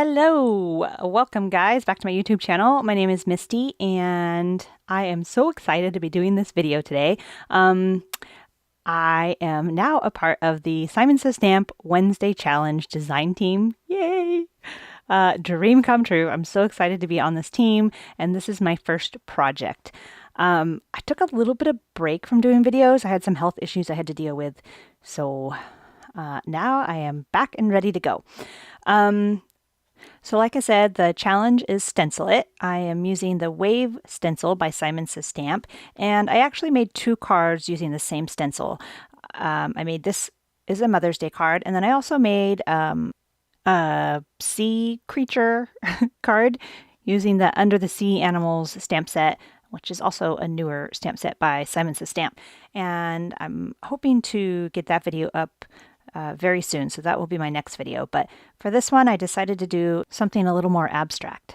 Hello! Welcome guys back to my YouTube channel. My name is Misty and I am so excited to be doing this video today. I am now a part of the Simon Says Stamp Wednesday Challenge design team. Yay! Dream come true. I'm so excited to be on this team and this is my first project. I took a little bit of break from doing videos. I had some health issues I had to deal with. So now I am back and ready to go. So like I said, the challenge is Stencil It. I am using the Wave stencil by Simon Says Stamp, and I actually made two cards using the same stencil. I made this is a Mother's Day card, and then I also made a sea creature card using the Under the Sea Animals stamp set, which is also a newer stamp set by Simon Says Stamp. And I'm hoping to get that video up very soon, so that will be my next video. But for this one, I decided to do something a little more abstract.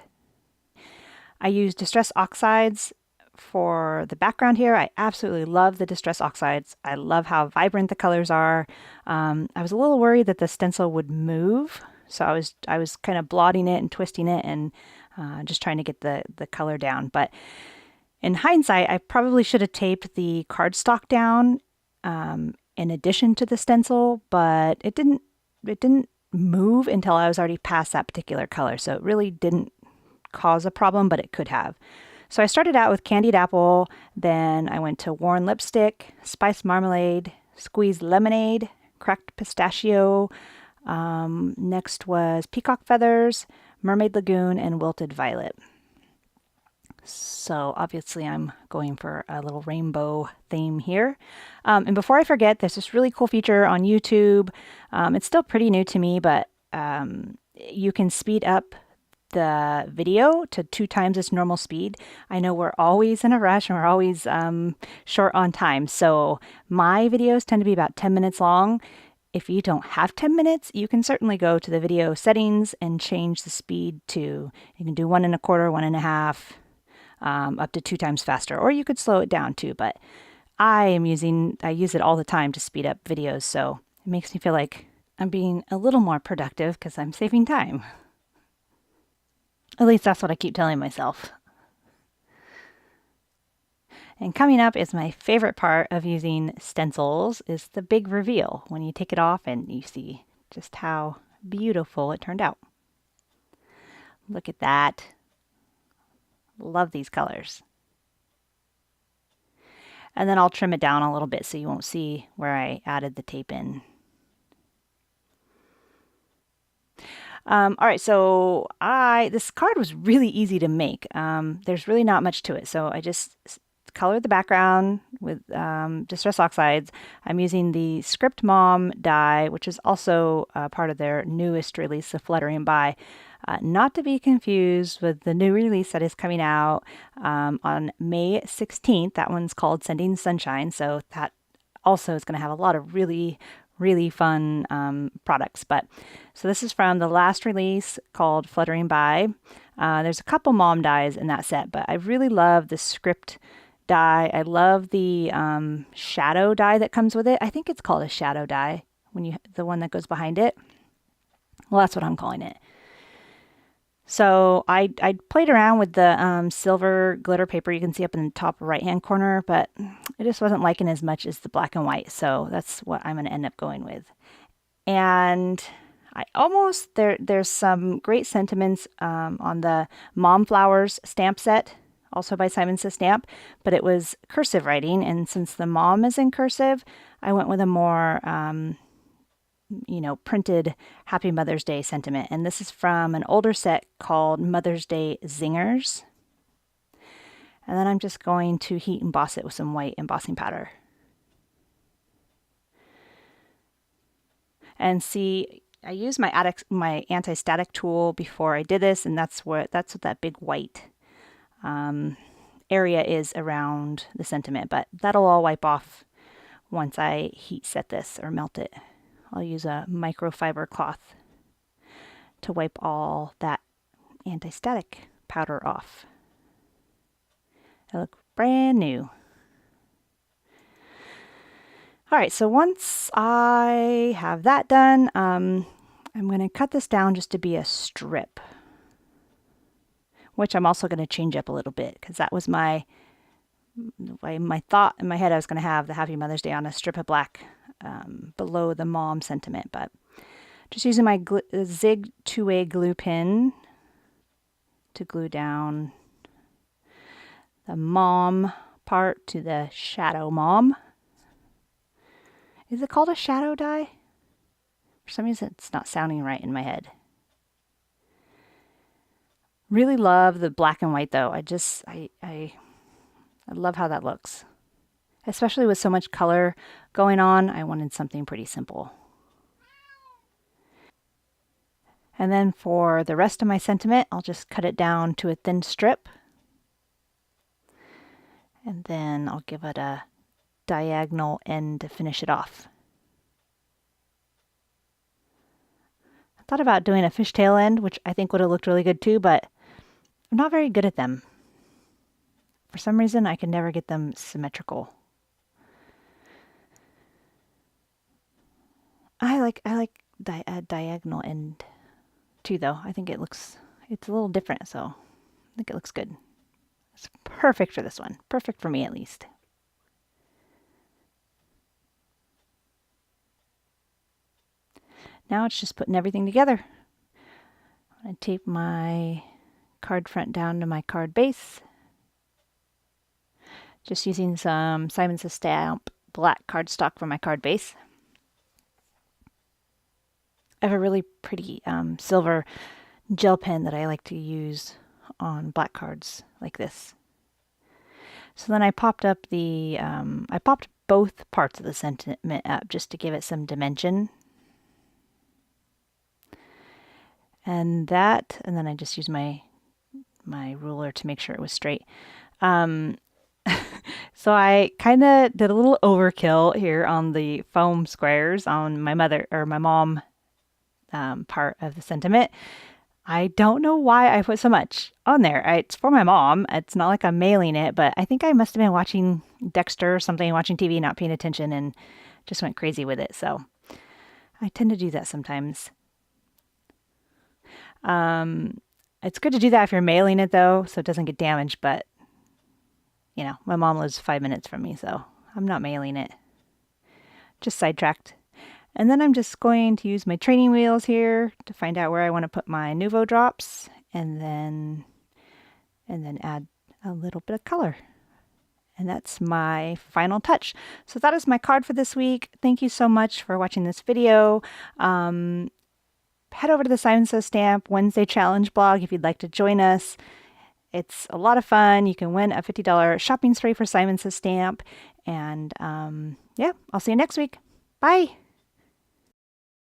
I used Distress Oxides for the background here. I absolutely love the Distress Oxides. I love how vibrant the colors are. I was a little worried that the stencil would move, so I was kind of blotting it and twisting it and just trying to get the color down. But in hindsight, I probably should have taped the cardstock down in addition to the stencil, but it didn't move until I was already past that particular color. So it really didn't cause a problem, but it could have. So I started out with Candied Apple, then I went to Worn Lipstick, Spiced Marmalade, Squeezed Lemonade, Cracked Pistachio. Next was Peacock Feathers, Mermaid Lagoon, and Wilted Violet. So obviously I'm going for a little rainbow theme here. And before I forget, there's this really cool feature on YouTube. It's still pretty new to me, but you can speed up the video to 2 times its normal speed. I know we're always in a rush and we're always short on time. So my videos tend to be about 10 minutes long. If you don't have 10 minutes, you can certainly go to the video settings and change the speed to, you can do 1 1/4, 1 1/2. Up to 2 times faster, or you could slow it down too, but I use it all the time to speed up videos, so it makes me feel like I'm being a little more productive because I'm saving time. At least that's what I keep telling myself. And coming up is my favorite part of using stencils, is the big reveal, when you take it off and you see just how beautiful it turned out. Look at that. Love these colors. And then I'll trim it down a little bit so you won't see where I added the tape in. All right, so this card was really easy to make. There's really not much to it. So I just colored the background with Distress Oxides. I'm using the Script Mom die, which is also part of their newest release, the Fluttering By. Not to be confused with the new release that is coming out on May 16th. That one's called Sending Sunshine. So that also is going to have a lot of really fun products. So this is from the last release called Fluttering By. There's a couple mom dies in that set, but I really love the script die. I love the shadow die that comes with it. I think it's called a shadow die, the one that goes behind it. Well, that's what I'm calling it. So I played around with the silver glitter paper you can see up in the top right hand corner, but I just wasn't liking as much as the black and white, so that's what I'm going to end up going with. And there's some great sentiments on the Mom Flowers stamp set, also by Simon Says Stamp, but it was cursive writing, and since the mom is in cursive, I went with a more printed Happy Mother's Day sentiment. And this is from an older set called Mother's Day Zingers. And then I'm just going to heat emboss it with some white embossing powder. And see, I used my anti-static tool before I did this, and that's what that big white area is around the sentiment. But that'll all wipe off once I heat set this or melt it. I'll use a microfiber cloth to wipe all that anti-static powder off. They look brand new. All right, so once I have that done, I'm going to cut this down just to be a strip, which I'm also going to change up a little bit because that was my thought in my head. I was going to have the Happy Mother's Day on a strip of black below the mom sentiment, but just using my Zig 2A glue pen to glue down the mom part to the shadow mom. Is it called a shadow die? For some reason it's not sounding right in my head. Really love the black and white though. I love how that looks. Especially with so much color going on, I wanted something pretty simple. And then for the rest of my sentiment, I'll just cut it down to a thin strip. And then I'll give it a diagonal end to finish it off. I thought about doing a fishtail end, which I think would have looked really good too, but I'm not very good at them. For some reason, I can never get them symmetrical. I like a diagonal end too, though. I think it's a little different, so I think it looks good. It's perfect for this one. Perfect for me, at least. Now it's just putting everything together. I'm going to tape my card front down to my card base. Just using some Simon Says Stamp black cardstock for my card base. I have a really pretty silver gel pen that I like to use on black cards like this. So then I popped up I popped both parts of the sentiment up just to give it some dimension. And then I just used my ruler to make sure it was straight. So I kind of did a little overkill here on the foam squares on my mom part of the sentiment. I don't know why I put so much on there. It's for my mom. It's not like I'm mailing it, but I think I must have been watching Dexter or something, watching TV, not paying attention, and just went crazy with it. So I tend to do that sometimes. It's good to do that if you're mailing it though, so it doesn't get damaged, but you know, my mom lives 5 minutes from me, so I'm not mailing it. Just sidetracked. And then I'm just going to use my training wheels here to find out where I want to put my Nuvo drops, and then add a little bit of color. And that's my final touch. So that is my card for this week. Thank you so much for watching this video. Head over to the Simon Says Stamp Wednesday Challenge blog if you'd like to join us. It's a lot of fun. You can win a $50 shopping spree for Simon Says Stamp. And yeah, I'll see you next week. Bye.